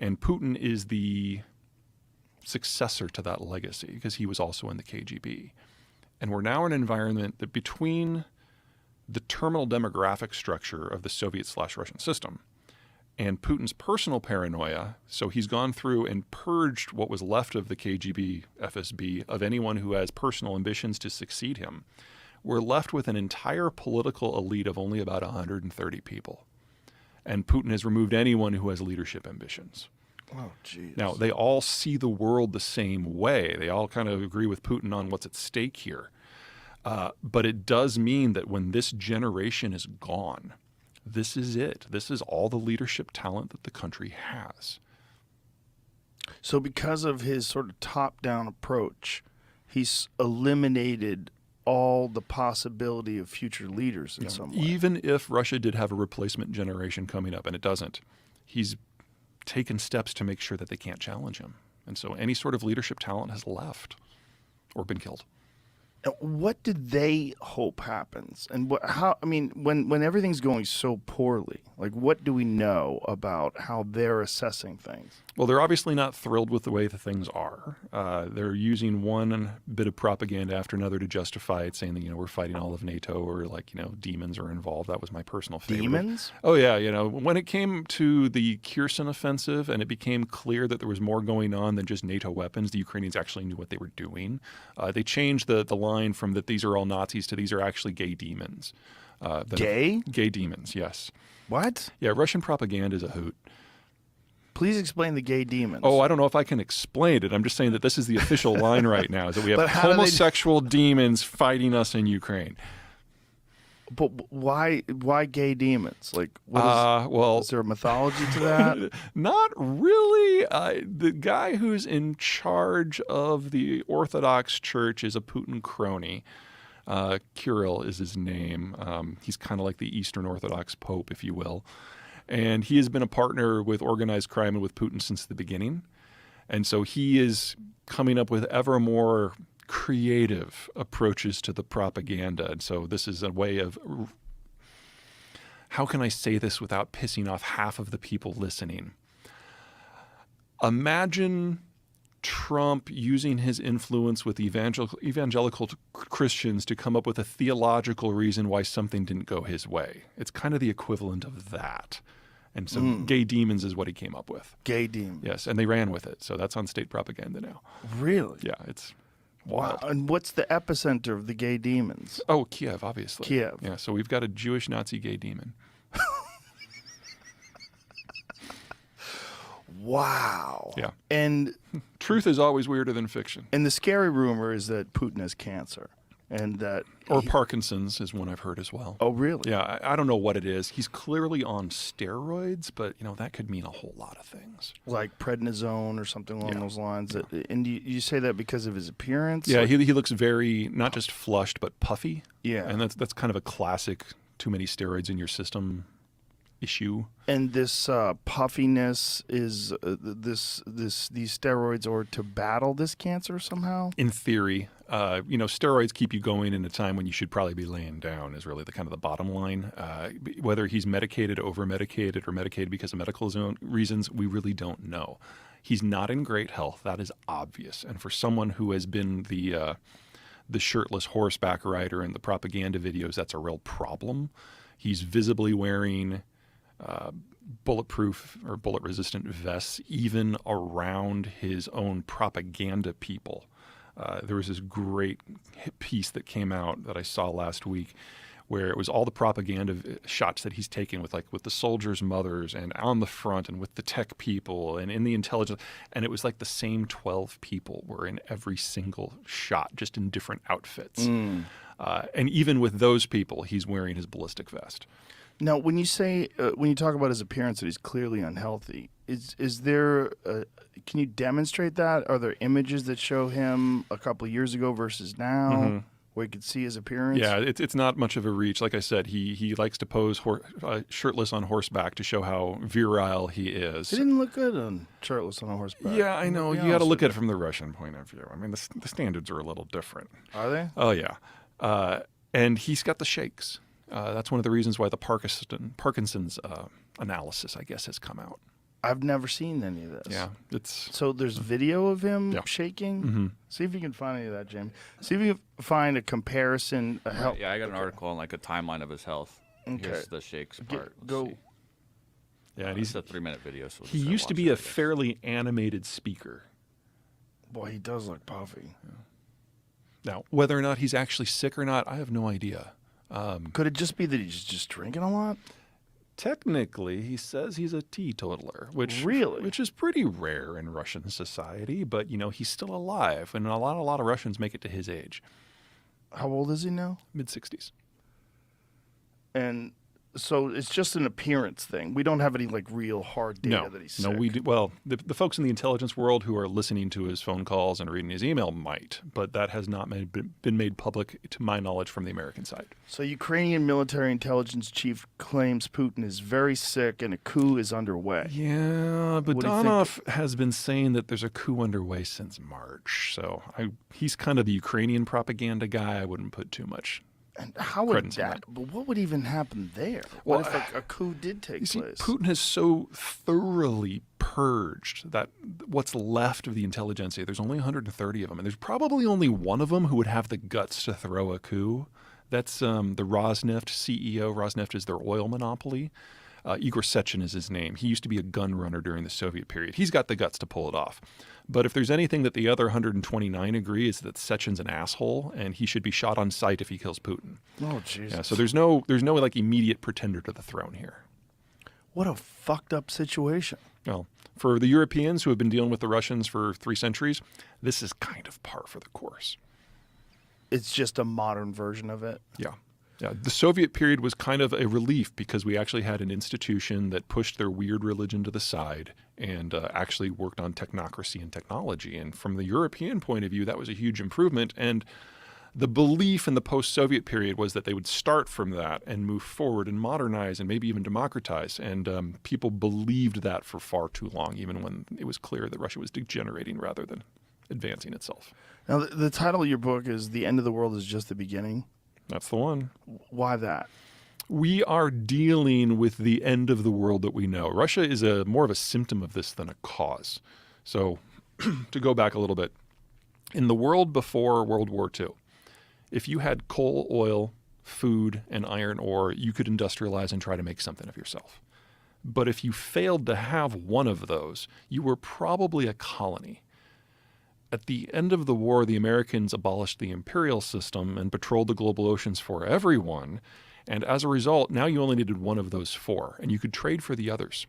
And Putin is the successor to that legacy because he was also in the KGB. And we're now in an environment that between the terminal demographic structure of the Soviet/Russian system and Putin's personal paranoia, so he's gone through and purged what was left of the KGB, FSB, of anyone who has personal ambitions to succeed him, we're left with an entire political elite of only about 130 people. And Putin has removed anyone who has leadership ambitions. Oh, geez. Now, they all see the world the same way. They all kind of agree with Putin on what's at stake here. But it does mean that when this generation is gone, this is it. This is all the leadership talent that the country has. So because of his sort of top-down approach, he's eliminated all the possibility of future leaders in some way. Even if Russia did have a replacement generation coming up, and it doesn't, he's taken steps to make sure that they can't challenge him. And so any sort of leadership talent has left or been killed. What did they hope happens? And when everything's going so poorly, like what do we know about how they're assessing things? Well, they're obviously not thrilled with the way the things are. They're using one bit of propaganda after another to justify it, saying that, we're fighting all of NATO, or demons are involved. That was my personal favorite. Demons? Oh, yeah. When it came to the Kherson offensive and it became clear that there was more going on than just NATO weapons, the Ukrainians actually knew what they were doing. They changed the line from that these are all Nazis to these are actually gay demons. Gay? Gay demons, yes. What? Yeah, Russian propaganda is a hoot. Please explain the gay demons. Oh, I don't know if I can explain it. I'm just saying that this is the official line right now, is that we have But how do they- homosexual demons fighting us in Ukraine. But why gay demons? Like, is there a mythology to that? Not really. The guy who's in charge of the Orthodox Church is a Putin crony. Kirill is his name. He's kind of like the Eastern Orthodox Pope, if you will. And he has been a partner with organized crime and with Putin since the beginning. And so he is coming up with ever more creative approaches to the propaganda. And so this is a way of, how can I say this without pissing off half of the people listening? Imagine Trump using his influence with evangelical Christians to come up with a theological reason why something didn't go his way. It's kind of the equivalent of that. And so gay demons is what he came up with. Gay demons. Yes, and they ran with it. So that's on state propaganda now. Really? Yeah, it's Wow. wild. And what's the epicenter of the gay demons? Oh, Kiev, obviously. Kiev. Yeah, so we've got a Jewish Nazi gay demon. Wow. Yeah. And Truth is always weirder than fiction. the scary rumor is that Putin has cancer, and that Or Parkinsons is one I've heard as well. Oh, really? Yeah, I don't know what it is. He's clearly on steroids, but that could mean a whole lot of things. Like prednisone or something along Yeah. those lines. And you say that because of his appearance? Yeah, Like- he looks very, not just flushed, but puffy. Yeah. And that's kind of a classic too many steroids in your system issue. And this puffiness is these steroids are to battle this cancer somehow? In theory, steroids keep you going in a time when you should probably be laying down is really the kind of the bottom line. Whether he's medicated, over-medicated, or medicated because of medical reasons, we really don't know. He's not in great health. That is obvious. And for someone who has been the shirtless horseback rider in the propaganda videos, that's a real problem. He's visibly wearing bulletproof or bullet-resistant vests, even around his own propaganda people. There was this great piece that came out that I saw last week where it was all the propaganda shots that he's taken with the soldiers' mothers and on the front and with the tech people and in the intelligence. And it was like the same 12 people were in every single shot, just in different outfits. And even with those people, he's wearing his ballistic vest. Now, when you say when you talk about his appearance that he's clearly unhealthy, is there? Can you demonstrate that? Are there images that show him a couple of years ago versus now, where you can see his appearance? Yeah, it's not much of a reach. Like I said, he likes to pose shirtless on horseback to show how virile he is. He didn't look good on shirtless on a horseback. Yeah, I know. To be You got to honest look with at it from the Russian point of view. I mean, the standards are a little different. Are they? Oh yeah, and he's got the shakes. That's one of the reasons why the Parkinsons analysis, I guess, has come out. I've never seen any of this. Yeah, it's So there's video of him Yeah. shaking. hmm See if you can find any of that, Jim. See if you can find a comparison. Yeah, I got an article on like a timeline of his health. Okay. Here's the shakes part. Let's Go. see. yeah. And It's he's a 3-minute video. So we'll he just used to watch be that, a I guess. fairly animated speaker. Boy, he does look puffy. Now, whether or not he's actually sick or not, I have no idea. Could it just be that he's just drinking a lot? Technically, he says he's a teetotaler, which Really? which is pretty rare in Russian society. But he's still alive, and a lot of Russians make it to his age, How old is he now? mid-60s. And so it's just an appearance thing. We don't have any like real hard data No, that he's no, sick. we do. Well, the folks in the intelligence world who are listening to his phone calls and reading his email might, but that has not been made public, to my knowledge, from the American side. So Ukrainian military intelligence chief claims Putin is very sick and a coup is underway. Yeah, but What do you think? Donov has been saying that there's a coup underway since March. So he's kind of the Ukrainian propaganda guy. I wouldn't put too much. And how would Credence in that? But what would even happen there? Well, What if like, a coup did take You see, place? Putin has so thoroughly purged that what's left of the intelligentsia, there's only 130 of them, and there's probably only one of them who would have the guts to throw a coup. That's the Rosneft CEO. Rosneft is their oil monopoly. Igor Sechin is his name. He used to be a gun runner during the Soviet period. He's got the guts to pull it off. But if there's anything that the other 129 agree, is that Sechin's an asshole and he should be shot on sight if he kills Putin. Oh Jesus! Yeah, so there's no like immediate pretender to the throne here. What a fucked up situation. Well, for the Europeans who have been dealing with the Russians for 3 centuries, this is kind of par for the course. It's just a modern version of it. Yeah. Yeah, the Soviet period was kind of a relief because we actually had an institution that pushed their weird religion to the side and actually worked on technocracy and technology. And from the European point of view, that was a huge improvement. And the belief in the post-Soviet period was that they would start from that and move forward and modernize and maybe even democratize. And people believed that for far too long, even when it was clear that Russia was degenerating rather than advancing itself. Now, the title of your book is "The End of the World is Just the Beginning." That's the one. Why that? We are dealing with the end of the world that we know. Russia is more of a symptom of this than a cause. So to go back a little bit, in the world before World War II, if you had coal, oil, food, and iron ore, you could industrialize and try to make something of yourself. But if you failed to have one of those, you were probably a colony. At the end of the war, the Americans abolished the imperial system and patrolled the global oceans for everyone. And as a result, now you only needed one of those 4, and you could trade for the others.